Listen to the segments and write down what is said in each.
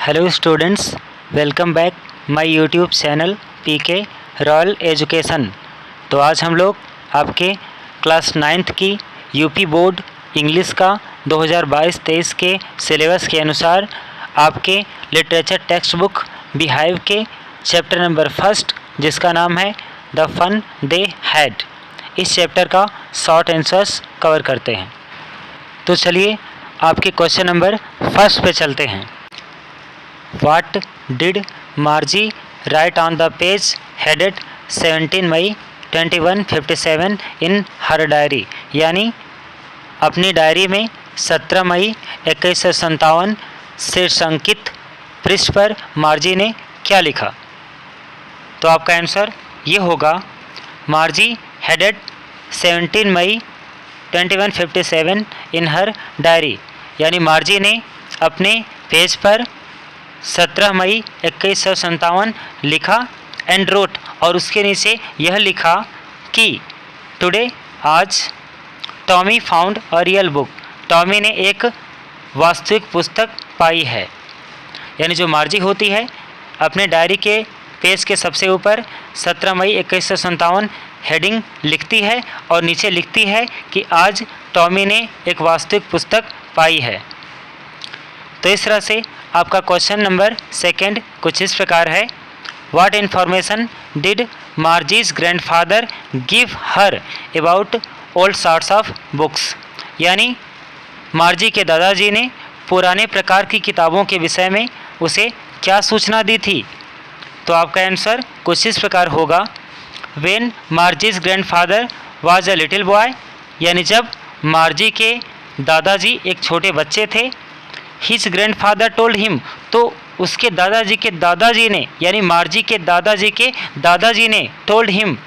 Hello students, welcome back my YouTube channel PK Royal Education. तो आज हम लोग आपके क्लास 9th की यूपी बोर्ड इंग्लिश का 2022-23 के सिलेबस के अनुसार आपके लिटरेचर टेक्स्ट बुक बिहाइव के चैप्टर नंबर 1 जिसका नाम है द फन दे हैड, इस चैप्टर का शॉर्ट आंसर्स कवर करते हैं। तो चलिए आपके क्वेश्चन नंबर 1 पे चलते हैं। What did Margie write on the page headed 17 May 2157 in her diary? यानी अपनी डायरी में 17 मई 2157 शीर्षांकित पृष्ठ पर मार्जी ने क्या लिखा? तो आपका आंसर ये होगा, मार्जी हेडेड 17 मई 2157 इन हर डायरी, यानी मार्जी ने अपने पेज पर 17 मई 2157 लिखा एंड रोट, और उसके नीचे यह लिखा कि टुडे आज Tommy found a real book, Tommy ने एक वास्तविक पुस्तक पाई है। यानी जो मार्जी होती है अपने डायरी के पेज के सबसे ऊपर 17 मई 2157 हेडिंग लिखती है और नीचे लिखती है कि आज टॉमी ने एक वास्तविक पुस्तक पाई है। तो इस तरह से आपका क्वेश्चन नंबर 2 कुछ इस प्रकार है, what information did Margie's grandfather give her about old sorts of books, यानी मार्जी के दादाजी ने पुराने प्रकार की किताबों के विषय में उसे क्या सूचना दी थी? तो आपका आंसर कुछ इस प्रकार होगा, when Margie's grandfather was a little boy, यानी जब मार्जी के दादाजी एक छोटे बच्चे थे, हिज ग्रैंडफादर टोल्ड हिम, तो उसके दादाजी ने यानी मार्जी के दादाजी ने टोल्ड हिम,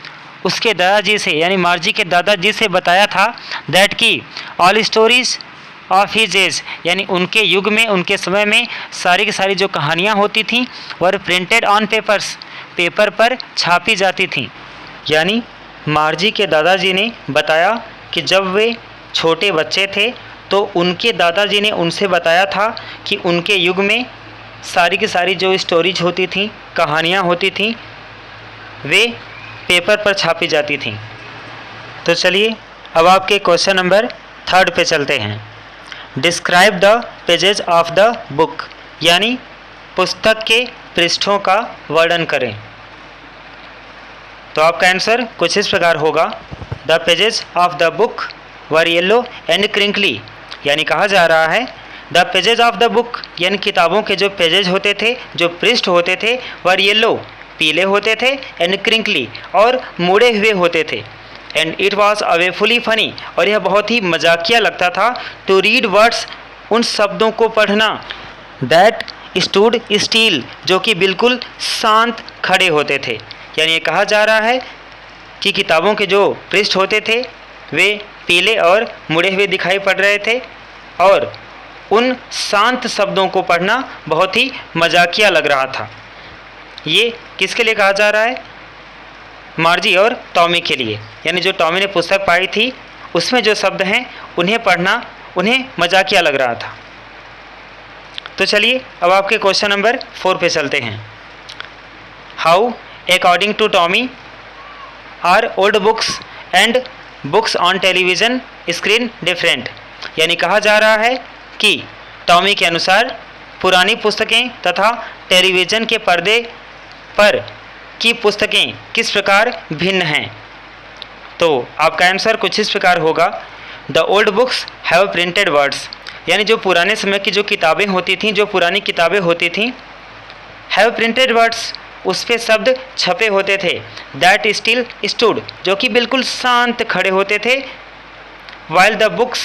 उसके दादाजी से यानी मार्जी के दादाजी से बताया था, दैट की all stories of his age, यानी उनके युग में उनके समय में सारी की सारी जो कहानियाँ होती थीं वर प्रिंटेड ऑन पेपर्स, पेपर पर छापी जाती थीं। यानी मार्जी के दादाजी ने बताया कि जब वे छोटे बच्चे थे तो उनके दादाजी ने उनसे बताया था कि उनके युग में सारी की सारी जो स्टोरीज होती थी, कहानियाँ होती थीं, वे पेपर पर छापी जाती थीं। तो चलिए अब आपके क्वेश्चन नंबर 3 पे चलते हैं। Describe the pages of the book, यानी पुस्तक के पृष्ठों का वर्णन करें। तो आपका आंसर कुछ इस प्रकार होगा, the pages of the book were yellow and crinkly, यानी कहा जा रहा है the pages of the book, यानी किताबों के जो पेजेज होते थे, जो पृष्ठ होते थे, वर येलो पीले होते थे, एंड क्रिंकली और मुड़े हुए होते थे, एंड इट वॉज अवेफुली फनी, और यह बहुत ही मजाकिया लगता था, टू रीड वर्ड्स उन शब्दों को पढ़ना, दैट स्टूड स्टील जो कि बिल्कुल शांत खड़े होते थे। यानी ये कहा जा रहा है कि किताबों के जो पृष्ठ होते थे वे पीले और मुड़े हुए दिखाई पड़ रहे थे, और उन शांत शब्दों को पढ़ना बहुत ही मजाकिया लग रहा था। ये किसके लिए कहा जा रहा है? मार्जी और टॉमी के लिए, यानी जो टॉमी ने पुस्तक पाई थी उसमें जो शब्द हैं उन्हें पढ़ना उन्हें मजाकिया लग रहा था। तो चलिए अब आपके क्वेश्चन नंबर 4 पे चलते हैं। How according to Tommy are old books and books on television screen different, यानी कहा जा रहा है कि टॉमी के अनुसार पुरानी पुस्तकें तथा टेलीविज़न के पर्दे पर की पुस्तकें किस प्रकार भिन्न हैं। तो आपका आंसर कुछ इस प्रकार होगा, the old books have printed words, यानी जो पुराने समय की जो किताबें होती थीं, जो पुरानी किताबें होती थीं, हैव प्रिंटेड वर्ड्स उस पे शब्द छपे होते थे, दैट स्टिल स्टूड जो कि बिल्कुल शांत खड़े होते थे, while the books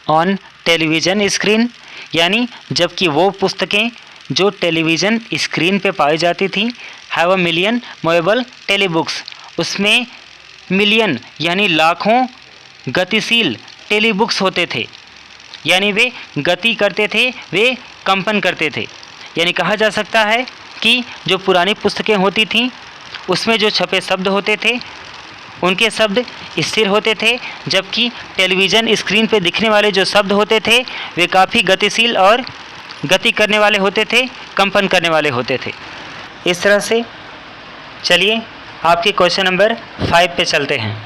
on television screen, यानी जबकि वो पुस्तकें जो टेलीविज़न स्क्रीन पे पाई जाती थी, हैव अ मिलियन मूवेबल टेलीबुक्स, उसमें मिलियन यानी लाखों गतिशील टेलीबुक्स होते थे, यानी वे गति करते थे, वे कंपन करते थे। यानी कहा जा सकता है कि जो पुरानी पुस्तकें होती थीं उसमें जो छपे शब्द होते थे उनके शब्द स्थिर होते थे, जबकि टेलीविज़न स्क्रीन पे दिखने वाले जो शब्द होते थे वे काफ़ी गतिशील और गति करने वाले होते थे, कंपन करने वाले होते थे। इस तरह से चलिए आपके क्वेश्चन नंबर 5 पे चलते हैं।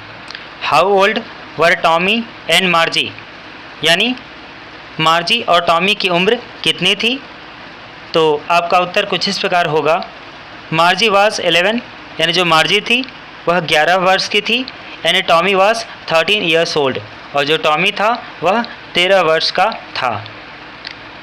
How old were Tommy and मार्जी, यानी मार्जी और टॉमी की उम्र कितनी थी? तो आपका उत्तर कुछ इस प्रकार होगा। मार्जी वाज 11, यानी जो मार्जी थी वह 11 वर्ष की थी, यानी टॉमी वाज 13 ईयर्स ओल्ड, और जो टॉमी था वह 13 वर्ष का था।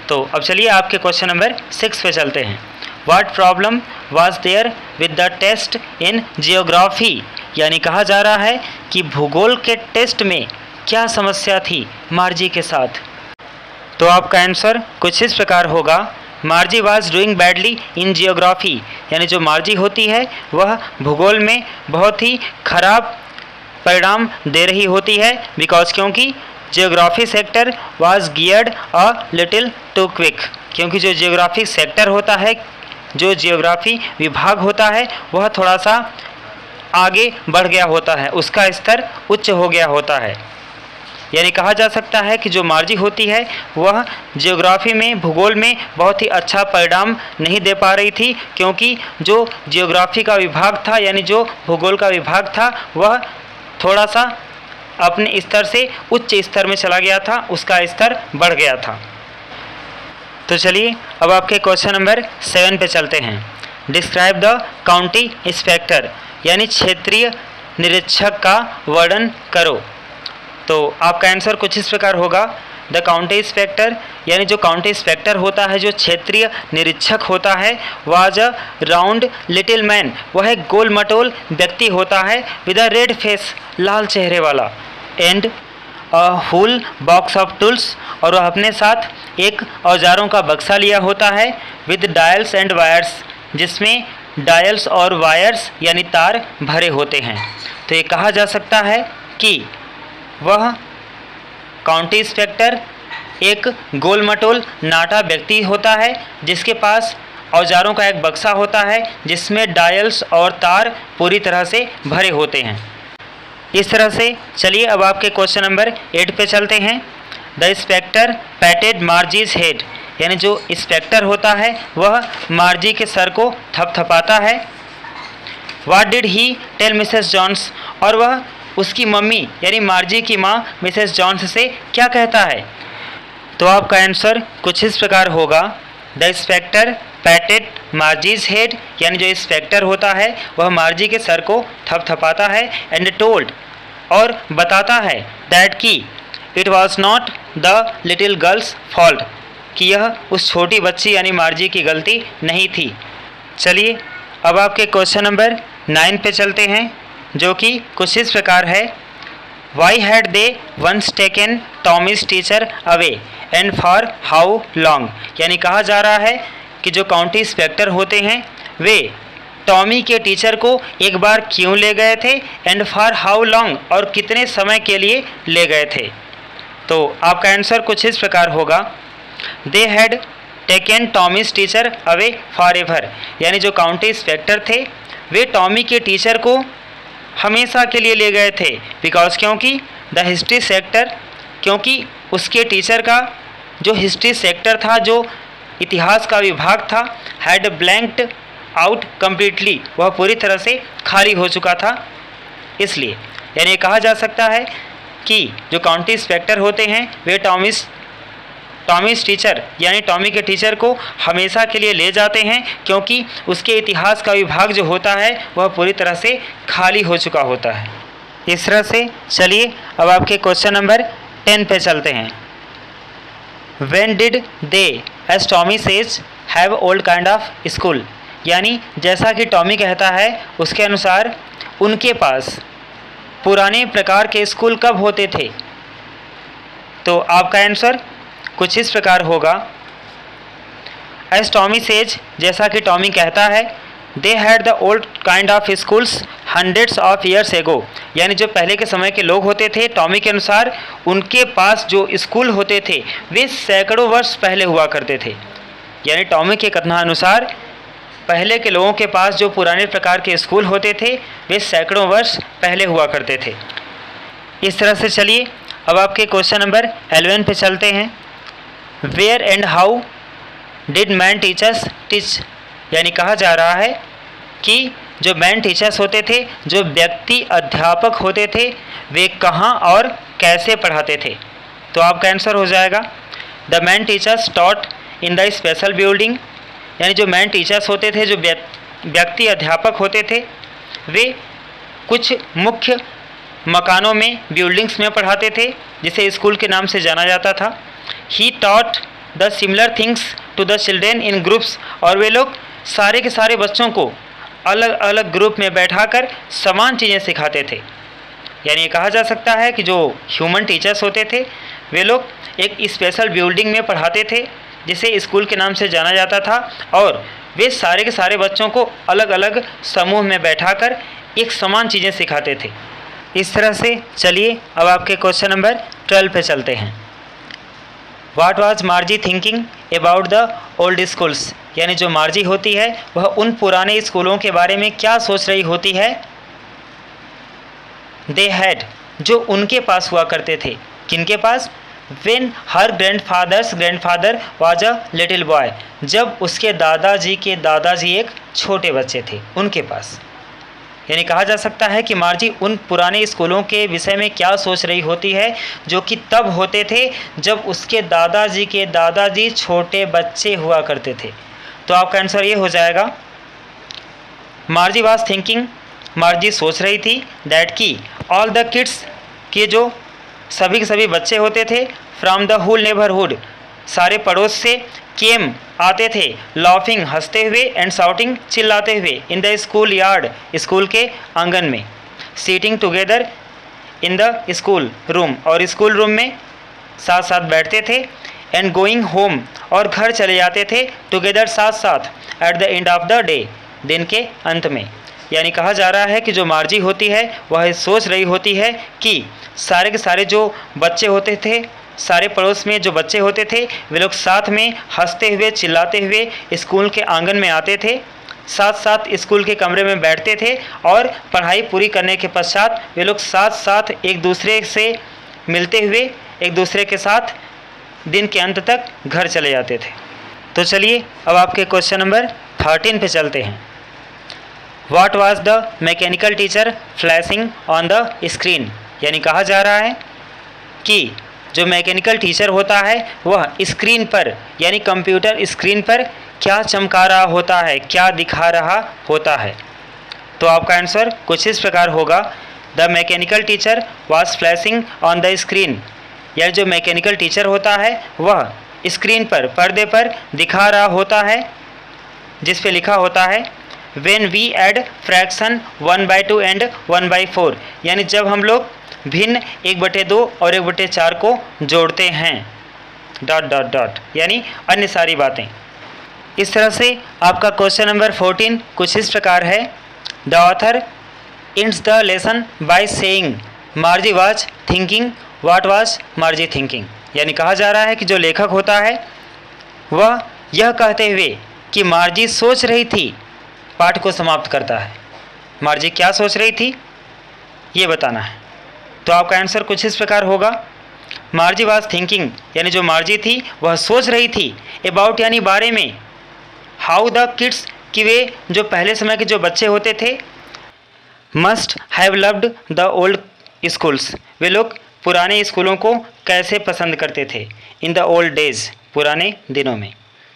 तो अब चलिए आपके क्वेश्चन नंबर 6 पे चलते हैं। What problem was there with the test in geography, यानी कहा जा रहा है कि भूगोल के टेस्ट में क्या समस्या थी मार्जी के साथ? तो आपका आंसर कुछ इस प्रकार होगा। मार्जी was doing badly in geography, यानी जो मार्जी होती है वह भूगोल में बहुत ही खराब परिणाम दे रही होती है, बिकॉज क्योंकि geography sector was geared a little too quick, क्योंकि जो जियोग्राफी सेक्टर होता है, जो जियोग्राफी विभाग होता है वह थोड़ा सा आगे बढ़ गया होता है, उसका स्तर उच्च हो गया होता है। यानी कहा जा सकता है कि जो मार्जी होती है वह जियोग्राफी में, भूगोल में बहुत ही अच्छा परिणाम नहीं दे पा रही थी, क्योंकि जो जियोग्राफी का विभाग था, यानी जो भूगोल का विभाग था, वह थोड़ा सा अपने स्तर से उच्च स्तर में चला गया था, उसका स्तर बढ़ गया था। तो चलिए अब आपके क्वेश्चन नंबर 7 पे चलते हैं। डिस्क्राइब द काउंटी इंस्पेक्टर, यानी क्षेत्रीय निरीक्षक का वर्णन करो। तो आपका आंसर कुछ इस प्रकार होगा। द काउंटी इंस्पेक्टर, यानी जो काउंटी इंस्पेक्टर होता है, जो क्षेत्रीय निरीक्षक होता है, was a round little man, वह एक गोल मटोल व्यक्ति होता है, विद अ रेड फेस, लाल चेहरे वाला, and a whole box of tools, और वह अपने साथ एक औजारों का बक्सा लिया होता है, विद डायल्स एंड वायर्स, जिसमें डायल्स और वायर्स यानी तार भरे होते हैं। तो ये कहा जा सकता है कि वह काउंटी इंस्पेक्टर एक गोल मटोल नाटा व्यक्ति होता है, जिसके पास औजारों का एक बक्सा होता है, जिसमें डायल्स और तार पूरी तरह से भरे होते हैं। इस तरह से चलिए अब आपके क्वेश्चन नंबर 8 पे चलते हैं। द इंस्पेक्टर पैटेड मार्जीज हेड, यानी जो इंस्पेक्टर होता है वह मार्जी के सर को थपथपाता है। What did he tell Mrs Jones, और वह उसकी मम्मी यानी मार्जी की माँ मिसेस जॉन्स से क्या कहता है? तो आपका आंसर कुछ इस प्रकार होगा। द इंस्पेक्टर पैटेड मार्जीज हेड, यानी जो इंस्पेक्टर होता है वह मार्जी के सर को थपथपाता है, एंड टोल्ड, और बताता है, दैट की it was not the little girls fault, कि यह उस छोटी बच्ची यानी मार्जी की गलती नहीं थी। चलिए अब आपके क्वेश्चन नंबर 9 पे चलते हैं, जो कि कुछ इस प्रकार है। Why had they once taken Tommy's teacher away and for how long, यानी कहा जा रहा है कि जो काउंटी इंस्पेक्टर होते हैं वे टॉमी के टीचर को एक बार क्यों ले गए थे, एंड फॉर हाउ लॉन्ग, और कितने समय के लिए ले गए थे? तो आपका आंसर कुछ इस प्रकार होगा। They had taken Tommy's teacher away for ever, यानी जो काउंटी इंस्पेक्टर थे वे टॉमी के टीचर को हमेशा के लिए ले गए थे, बिकॉज क्योंकि द हिस्ट्री सेक्टर, क्योंकि उसके टीचर का जो हिस्ट्री सेक्टर था, जो इतिहास का विभाग था, हैड ब्लैंक्ड आउट कम्प्लीटली, वह पूरी तरह से खाली हो चुका था। इसलिए यानी कहा जा सकता है कि जो काउंटी इंस्पेक्टर होते हैं वे टॉमीज टीचर यानी टॉमी के टीचर को हमेशा के लिए ले जाते हैं, क्योंकि उसके इतिहास का विभाग जो होता है वह पूरी तरह से खाली हो चुका होता है। इस तरह से चलिए अब आपके क्वेश्चन नंबर 10 पे चलते हैं। When did they, as Tommy says, have old kind of school, यानी जैसा कि टॉमी कहता है उसके अनुसार उनके पास पुराने प्रकार के स्कूल कब होते थे? तो आपका आंसर कुछ इस प्रकार होगा। एज टॉमी सेज, जैसा कि टॉमी कहता है, they had the old kind of schools hundreds of years ago, यानी जो पहले के समय के लोग होते थे, टॉमी के अनुसार उनके पास जो स्कूल होते थे वे सैकड़ों वर्ष पहले हुआ करते थे। यानी टॉमी के कथनानुसार पहले के लोगों के पास जो पुराने प्रकार के स्कूल होते थे वे सैकड़ों वर्ष पहले हुआ करते थे। इस तरह से चलिए अब आपके क्वेश्चन नंबर 11 पे चलते हैं। Where and how did man teachers teach, यानी कहा जा रहा है कि जो मैन टीचर्स होते थे, जो व्यक्ति अध्यापक होते थे, वे कहाँ और कैसे पढ़ाते थे। तो आपका आंसर हो जाएगा the man teachers taught in the special building, यानी जो मैन टीचर्स होते थे, जो व्यक्ति अध्यापक होते थे, वे कुछ मुख्य मकानों में, बिल्डिंग्स में पढ़ाते थे, जिसे स्कूल के नाम से जाना जाता था। He taught the similar things to the children in groups, और वे लोग सारे के सारे बच्चों को अलग अलग ग्रुप में बैठाकर समान चीज़ें सिखाते थे। यानी ये कहा जा सकता है कि जो ह्यूमन टीचर्स होते थे, वे लोग एक स्पेशल बिल्डिंग में पढ़ाते थे, जिसे स्कूल के नाम से जाना जाता था, और वे सारे के सारे बच्चों को अलग अलग समूह में बैठाकर एक समान चीज़ें सिखाते थे। इस तरह से चलिए अब आपके क्वेश्चन नंबर 12 पे चलते हैं। What was मार्जी thinking about the old schools, यानी जो मार्जी होती है वह उन पुराने स्कूलों के बारे में क्या सोच रही होती है। दे हैड, जो उनके पास हुआ करते थे, किनके पास। When her grandfather was a little boy, जब उसके दादाजी के दादाजी एक छोटे बच्चे थे, उनके पास। यानी कहा जा सकता है कि मार्जी उन पुराने स्कूलों के विषय में क्या सोच रही होती है जो कि तब होते थे जब उसके दादाजी के दादाजी छोटे बच्चे हुआ करते थे। तो आपका आंसर ये हो जाएगा मार्जी वाज थिंकिंग, मार्जी सोच रही थी दैट की ऑल द किड्स, के जो सभी के सभी बच्चे होते थे, फ्रॉम द होल नेबरहुड, सारे पड़ोस से, केम आते थे, लाफिंग हंसते हुए, एंड शाउटिंग चिल्लाते हुए, in the school yard, school के आंगन में, sitting together in the school room, और स्कूल रूम में साथ साथ बैठते थे, एंड गोइंग होम, और घर चले जाते थे, टुगेदर साथ साथ, at the end of the day, दिन के अंत में। यानी कहा जा रहा है कि जो मार्जी होती है वह सोच रही होती है कि सारे के सारे जो बच्चे होते थे, सारे पड़ोस में जो बच्चे होते थे, वे लोग साथ में हंसते हुए चिल्लाते हुए स्कूल के आंगन में आते थे, साथ साथ स्कूल के कमरे में बैठते थे, और पढ़ाई पूरी करने के पश्चात वे लोग साथ साथ एक दूसरे से मिलते हुए एक दूसरे के साथ दिन के अंत तक घर चले जाते थे। तो चलिए अब आपके क्वेश्चन नंबर 13 पे चलते हैं। What was the mechanical teacher flashing on the screen, यानी कहा जा रहा है कि जो मैकेनिकल टीचर होता है वह स्क्रीन पर, यानी कंप्यूटर स्क्रीन पर क्या चमका रहा होता है, क्या दिखा रहा होता है। तो आपका आंसर कुछ इस प्रकार होगा the mechanical teacher was flashing on the screen, यानी जो मैकेनिकल टीचर होता है वह स्क्रीन पर, पर्दे पर दिखा रहा होता है, जिस पे लिखा होता है when we add fraction 1/2 and 1/4, यानी जब हम लोग भिन्न 1/2 और 1/4 को जोड़ते हैं, डॉट डॉट डॉट, यानी अन्य सारी बातें। इस तरह से आपका क्वेश्चन नंबर 14 कुछ इस प्रकार है। The author ends the lesson by saying मार्जी was thinking what was मार्जी thinking, यानी कहा जा रहा है कि जो लेखक होता है वह यह कहते हुए कि मार्जी सोच रही थी, पाठ को समाप्त करता है। मार्जी क्या सोच रही थी ये बताना है। तो आपका आंसर कुछ इस प्रकार होगा मार्जी वाज थिंकिंग, यानी जो मार्जी थी वह सोच रही थी, अबाउट यानी बारे में, हाउ द किड्स, कि वे जो पहले समय के जो बच्चे होते थे, must have loved the old schools, वे लोग पुराने स्कूलों को कैसे पसंद करते थे, इन द ओल्ड डेज, पुराने दिनों में।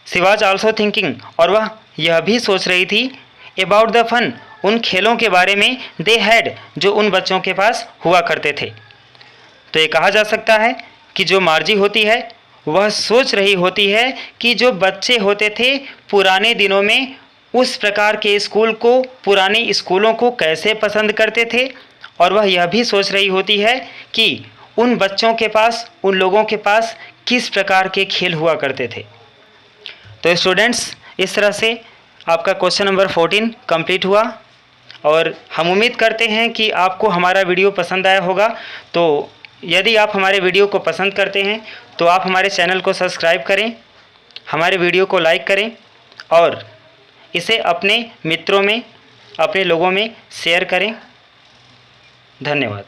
शी वाज आल्सो थिंकिंग, और वह यह भी सोच रही थी, अबाउट द फन, उन खेलों के बारे में, दे हैड, जो उन बच्चों के पास हुआ करते थे। तो ये कहा जा सकता है कि जो मार्जी होती है वह सोच रही होती है कि जो बच्चे होते थे पुराने दिनों में उस प्रकार के स्कूल को, पुराने स्कूलों को कैसे पसंद करते थे, और वह यह भी सोच रही होती है कि उन बच्चों के पास, उन लोगों के पास किस प्रकार के खेल हुआ करते थे। तो स्टूडेंट्स, इस तरह से आपका क्वेश्चन नंबर 14 कंप्लीट हुआ, और हम उम्मीद करते हैं कि आपको हमारा वीडियो पसंद आया होगा। तो यदि आप हमारे वीडियो को पसंद करते हैं तो आप हमारे चैनल को सब्सक्राइब करें, हमारे वीडियो को लाइक करें, और इसे अपने मित्रों में, अपने लोगों में शेयर करें। धन्यवाद।